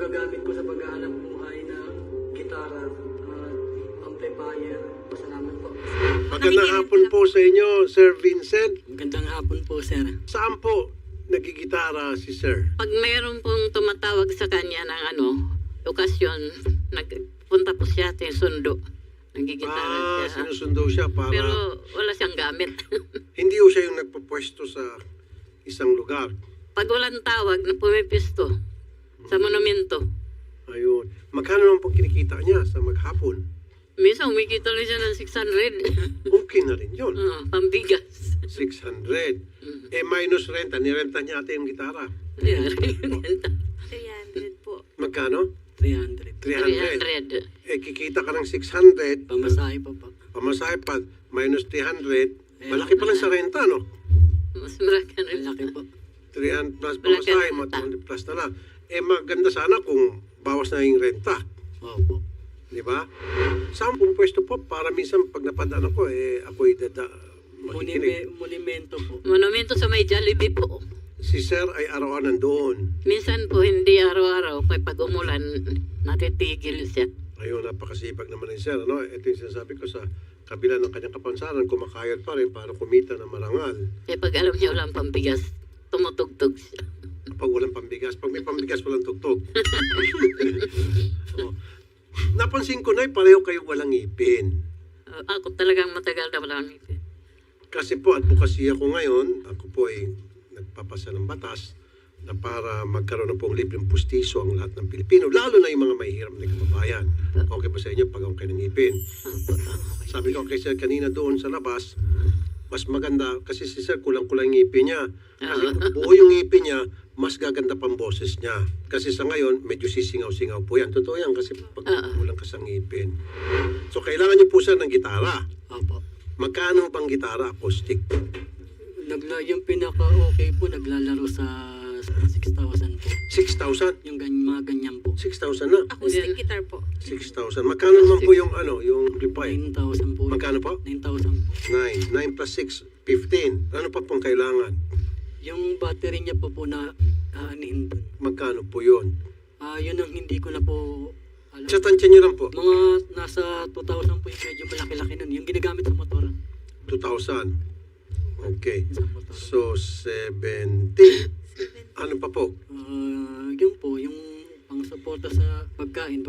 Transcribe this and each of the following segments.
magagamit ko sa paghahanap buhay na gitara at amplifier. Pasalamat po. Magandang hapon po sa inyo, Sir Vincent. Magandang hapon po, sir. Saan po nagigitara si Sir? Pag mayroon pong tumatawag sa kanya ng okasyon, nagpunta po siya sa sundo. Nagigitara siya. Sinusundo siya para... Pero wala siyang gamit. Hindi ho siya yung nagpupwesto sa isang lugar. Pag walang tawag, pumipisto sa monumento. Ayun. Magkano naman po kinikita niya sa maghapon? Minsan, umikita lang siya ng 600. Okay na rin yun. Pambigas. 600. Minus renta. Nirenta niya ate yung gitara. 300 po. Magkano? 300. 300. Kikita ka ng 600. Pamasahe pa po. Pamasahe pa. Minus 300. Malaki pa lang sa renta, no? Mas marami na rin. Malaki po. 300 plus Malaki pamasahe. ang renta. 200 plus na lang. Maganda sana kung bawas na yung renta. Opo. Di ba? Saan pong pwesto po para minsan pag napadaan ako, ako'y makikinig. Monumento po. Monumento sa may Jollibee po. Si Sir ay araw-araw nandoon. Minsan po, hindi araw-araw. Pag umulan, natitigil siya. Ayun, napakasipag naman ni Sir. Ano? Ito yung sinasabi ko sa kabila ng kanyang kapansanan, kumakayod pa rin para kumita ng marangal. Pag alam niya walang pambigas, tumutugtog siya. Pag walang pambigas, pag may pambigas, walang tugtog. Oh. Napansin ko na pareho kayo walang ngipin. Ako talagang matagal na walang ngipin. Kasi po, advocacy ako ngayon. Ako po ay nagpapasa ng batas na para magkaroon na pong libreng pustiso ang lahat ng Pilipino, lalo na yung mga mahihirap na kababayan. Okay ba sa inyo pag kayo ng ngipin? Sabi ko kay Sir kanina doon sa labas, mas maganda kasi si Sir kulang-kulang ngipin niya. Kasi buo yung ngipin niya, mas gaganda pang boses niya. Kasi sa ngayon, medyo sisingaw-singaw po yan. Totoo yan kasi pag kulang ka sa ngipin. So, kailangan niyo po Sir ng gitara. Opo. Magkano bang gitara acoustic? Yung pinaka-okay po, naglalaro sa 6,000 po. 6,000? Yung mga ganyan po. 6,000 na. Acoustic guitar po. 6,000. Magkano naman po yung yung amplifier? 9,000 po. Magkano po? 9,000 po. 9. 9 plus 6, 15. Ano pa pong kailangan? Yung battery niya po na aanihin dun. Magkano po yun? Yun ang hindi ko na po alam. Sa tansya niyo lang po. Mga nasa 2,000 po yung medyo malaki-laki nun. Yung ginagamit sa motor. 2,000. Okay. Sa motor. So, 70. Ano pa po? Yun po, yung pang-suporta sa pagkain,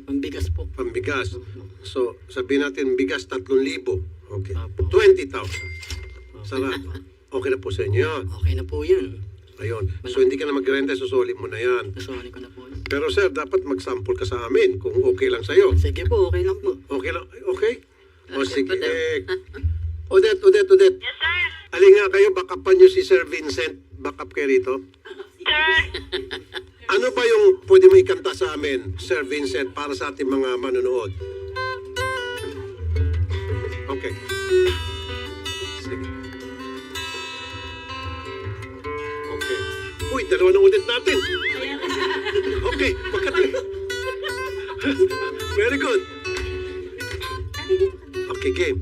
pambigas po. Pambigas. So, sabihin natin, bigas 3,000. Okay. Apo. 20,000. Sarap. Okay na po sa inyo yan. Okay na po yan. Ayun. So, hindi ka na mag-renta, susuli mo na yan. Kasuhan ko na po. Pero sir, dapat mag-sample ka sa amin kung okay lang sa'yo. Sige po, okay lang po. Okay lang? Okay? O Okay sige. po daw. Odette. Yes, sir. Alin nga kayo, backup pa nyo si Sir Vincent. Backup kayo rito. Sir. Ano ba yung pwede mo ikanta sa amin, Sir Vincent, para sa ating mga manonood? Okay. Sige. Okay. Uy, dalawa ng Odette natin. Okay, magkata. Very good. Okay, game.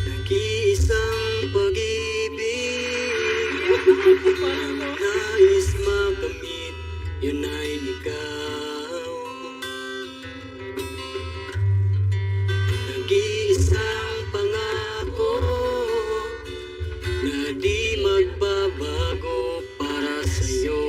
Nag-iisang pag-ibig nais makamit, yun ay ikaw. Nag-iisang pangako na di magbabago para sa'yo.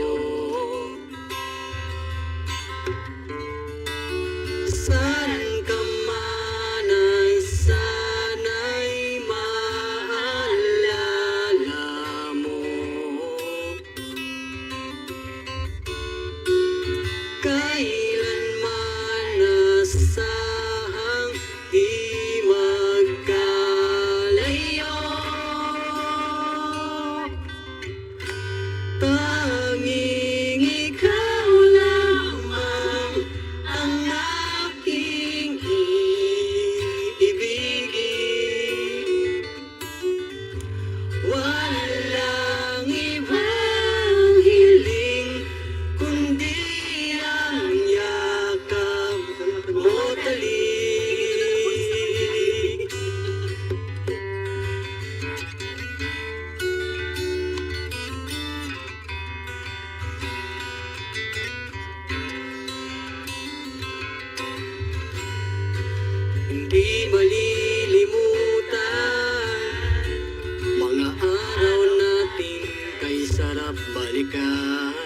hindi malilimutan. Mga araw natin kay sarap balikan.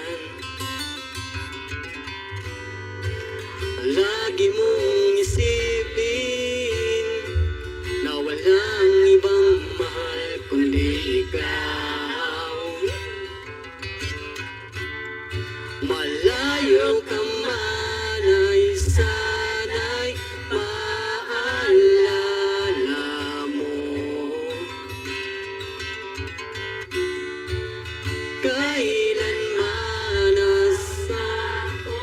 Lagi mong isipin na walang ibang mahal kundi ikaw. Malayo ka man ay sana'y maalala mo. Kailanman ako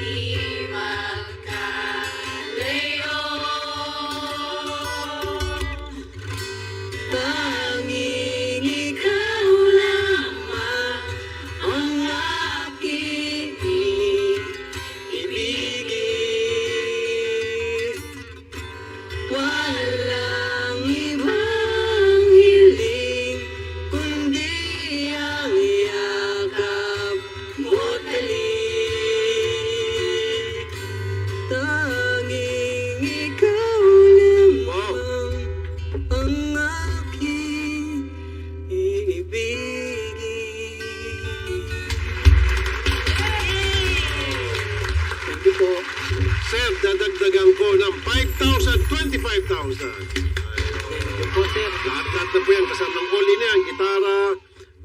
di magkalayo. Tanging ikaw lamang ang aking ibigin. Walang ibang hiling kundi ang yakap mo't halik. Tanging ikaw lamang ang aking ibigin. Thank you po. Sir, dadagdagan ko ng 5,000, 25,000. Thank you po, sir. Lahat-lahat na po yan. Kasama ng all in yan. Gitara,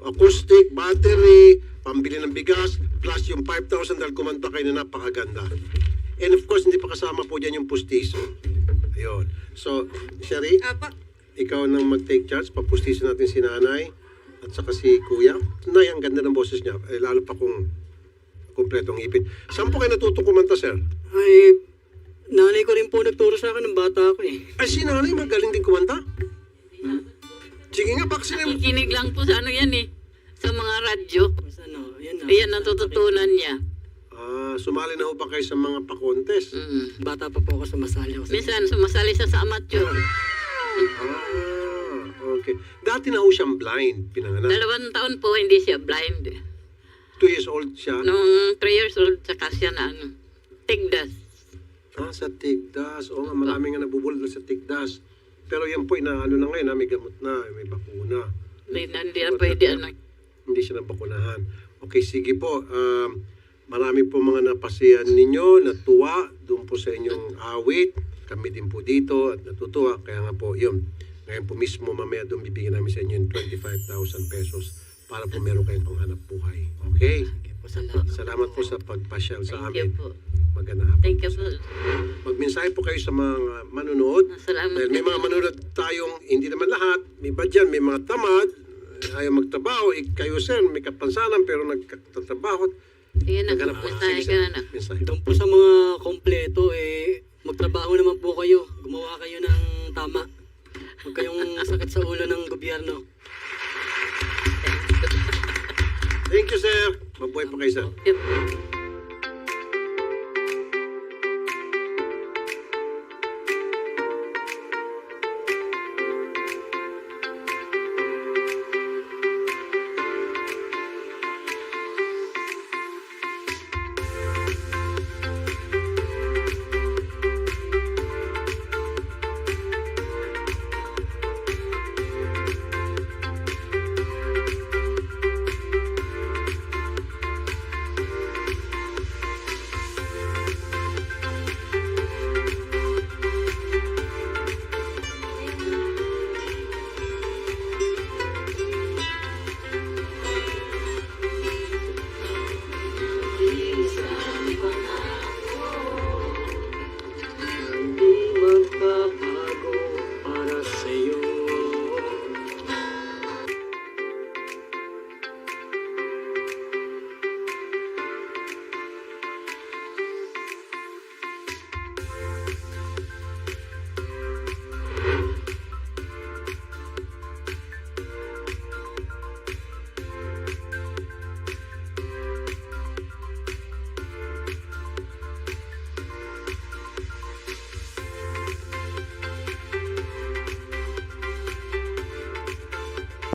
acoustic, battery, pambili ng bigas, plus yung 5,000 dahil kumanta kayo na napakaganda. And of course, hindi pa kasama po dyan yung pustiso. Ayun. So, Sherry, Apa. ikaw nang mag-take charge. Papustiso natin si nanay at saka si kuya. Nay, ang ganda ng boses niya. Eh, lalo pa kung kumpletong ngipin. Saan po kayo natutong kumanta, sir? Ay, nanay ko rin po nagturo sa akin ng bata ako eh. Ay, si nanay magaling din kumanta? Sige nga, bakit sila... Nakikinig lang po sa ano yan eh. Sa mga radyo. Basta ano, yan na. Ayan, natututunan niya. Sumali na ho ba kayo sa mga pa-contest? Bata pa po ako sumasali ako sa Minsan, sumasali siya sa amateur. Okay. Dati na ho siyang blind, pinanganak. 2 taon po, hindi siya blind. 2 years old siya. Nung 3 years old, saka siya na ano, tigdas. Sa Tigdas. Oo nga, marami nga nabubulol sa Tigdas. Pero yan po, inaano na ngayon, may gamot na, may bakuna. Hindi na pwede ano. Hindi siya nabakunahan. Okay, sige po. Marami po mga napasiyan ninyo, natuwa doon po sa inyong awit. Kami din po dito at natutuwa. Kaya nga po, yun. Ngayon po mismo, mamaya doon bibigyan namin sa inyo yung 25,000 pesos para po meron kayong panghanap buhay. Okay? Salamat po sa pagpasyal sa Thank you amin. po. Magandang hapon. Thank you po. Magmensahe po kayo sa mga manunood. Salamat. Dahil may mga manunood tayong, hindi naman lahat, may ba dyan, may mga tamad, ayaw magtrabaho, kayo sir, may kapansanan pero nagtatrabaho. Sige na, Naghanap po. mensahe Sige, ka sir. na. Mensahe. Doon po sa mga kompleto, magtrabaho naman po kayo. Gumawa kayo ng tama. Huwag kayong sakit sa ulo ng gobyerno. Thank you, sir. Mabuhay pa kayo, sir. Yep.